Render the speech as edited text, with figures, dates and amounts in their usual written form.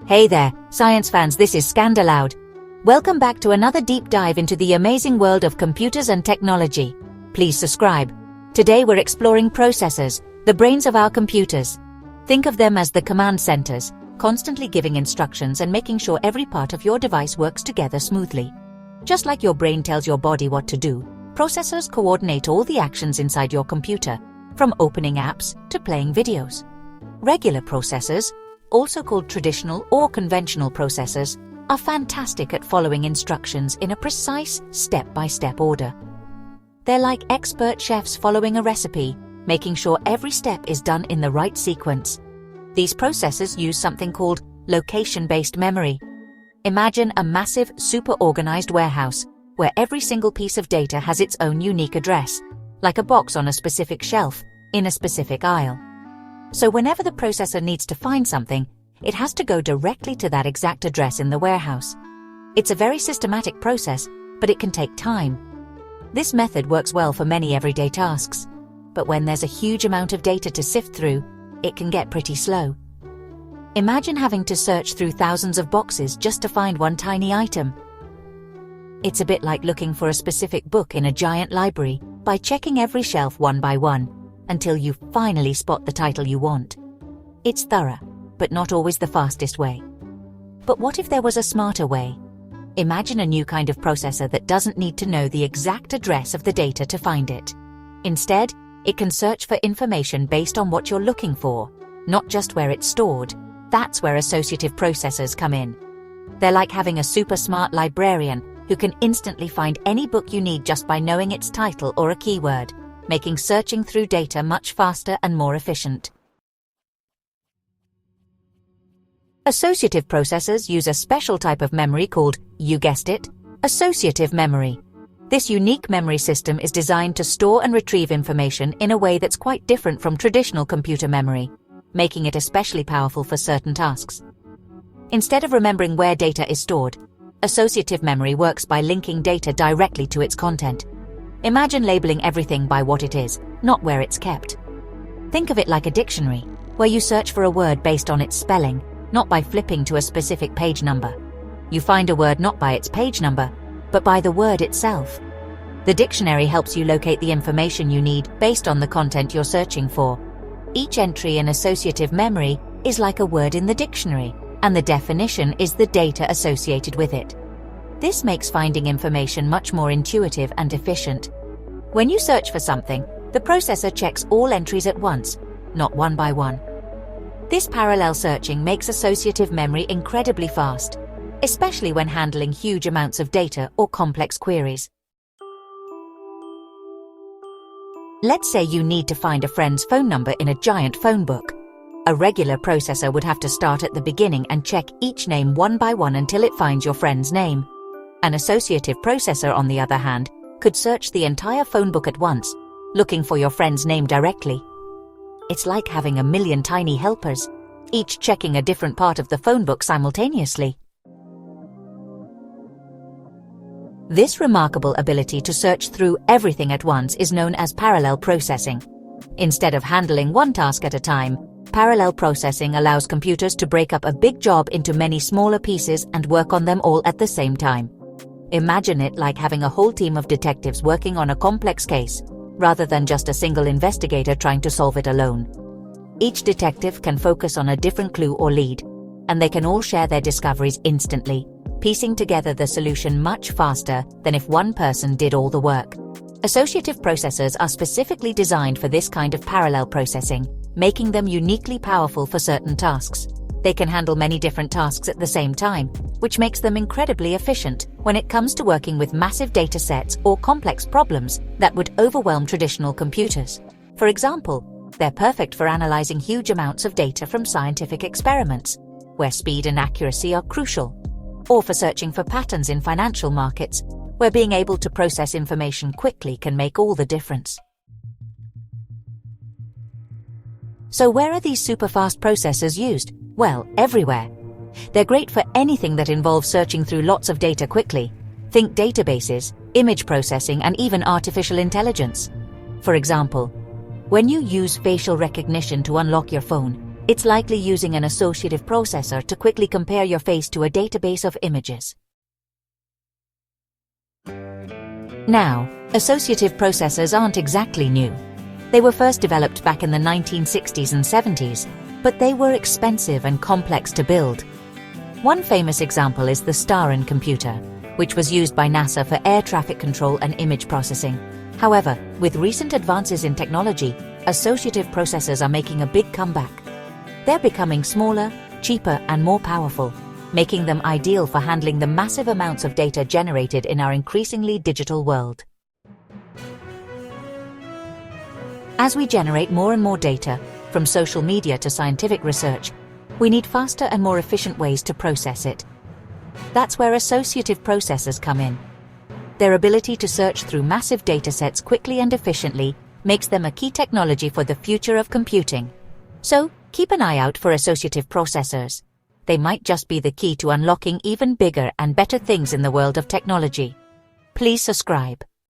Hey there, science fans, this is Scandaloud. Welcome back to another deep dive into the amazing world of computers and technology. Please subscribe. Today we're exploring processors, the brains of our computers. Think of them as the command centers, constantly giving instructions and making sure every part of your device works together smoothly. Just like your brain tells your body what to do, processors coordinate all the actions inside your computer, from opening apps to playing videos. Regular processors, also called traditional or conventional processors, are fantastic at following instructions in a precise step-by-step order. They're like expert chefs following a recipe, making sure every step is done in the right sequence. These processors use something called location-based memory. Imagine a massive, super-organized warehouse where every single piece of data has its own unique address, like a box on a specific shelf in a specific aisle. So whenever the processor needs to find something, it has to go directly to that exact address in the warehouse. It's a very systematic process, but it can take time. This method works well for many everyday tasks, but when there's a huge amount of data to sift through, it can get pretty slow. Imagine having to search through thousands of boxes just to find one tiny item. It's a bit like looking for a specific book in a giant library by checking every shelf one by one, until you finally spot the title you want. It's thorough, but not always the fastest way. But what if there was a smarter way? Imagine a new kind of processor that doesn't need to know the exact address of the data to find it. Instead, it can search for information based on what you're looking for, not just where it's stored. That's where associative processors come in. They're like having a super smart librarian who can instantly find any book you need just by knowing its title or a keyword, making searching through data much faster and more efficient. Associative processors use a special type of memory called, you guessed it, associative memory. This unique memory system is designed to store and retrieve information in a way that's quite different from traditional computer memory, making it especially powerful for certain tasks. Instead of remembering where data is stored, associative memory works by linking data directly to its content. Imagine labeling everything by what it is, not where it's kept. Think of it like a dictionary, where you search for a word based on its spelling, not by flipping to a specific page number. You find a word not by its page number, but by the word itself. The dictionary helps you locate the information you need based on the content you're searching for. Each entry in associative memory is like a word in the dictionary, and the definition is the data associated with it. This makes finding information much more intuitive and efficient. When you search for something, the processor checks all entries at once, not one by one. This parallel searching makes associative memory incredibly fast, especially when handling huge amounts of data or complex queries. Let's say you need to find a friend's phone number in a giant phone book. A regular processor would have to start at the beginning and check each name one by one until it finds your friend's name. An associative processor, on the other hand, could search the entire phone book at once, looking for your friend's name directly. It's like having a million tiny helpers, each checking a different part of the phone book simultaneously. This remarkable ability to search through everything at once is known as parallel processing. Instead of handling one task at a time, parallel processing allows computers to break up a big job into many smaller pieces and work on them all at the same time. Imagine it like having a whole team of detectives working on a complex case, rather than just a single investigator trying to solve it alone. Each detective can focus on a different clue or lead, and they can all share their discoveries instantly, piecing together the solution much faster than if one person did all the work. Associative processors are specifically designed for this kind of parallel processing, making them uniquely powerful for certain tasks. They can handle many different tasks at the same time, which makes them incredibly efficient when it comes to working with massive data sets or complex problems that would overwhelm traditional computers. For example, they're perfect for analyzing huge amounts of data from scientific experiments, where speed and accuracy are crucial, or for searching for patterns in financial markets, where being able to process information quickly can make all the difference. So where are these super-fast processors used? Well, everywhere. They're great for anything that involves searching through lots of data quickly. Think databases, image processing, and even artificial intelligence. For example, when you use facial recognition to unlock your phone, It's likely using an associative processor to quickly compare your face to a database of images. Now, associative processors aren't exactly new. They were first developed back in the 1960s and 70s, but they were expensive and complex to build. One famous example is the Starin computer, which was used by NASA for air traffic control and image processing. However, with recent advances in technology, associative processors are making a big comeback. They're becoming smaller, cheaper, and more powerful, making them ideal for handling the massive amounts of data generated in our increasingly digital world. As we generate more and more data, from social media to scientific research, we need faster and more efficient ways to process it. That's where associative processors come in. Their ability to search through massive datasets quickly and efficiently makes them a key technology for the future of computing. So, keep an eye out for associative processors. They might just be the key to unlocking even bigger and better things in the world of technology. Please subscribe.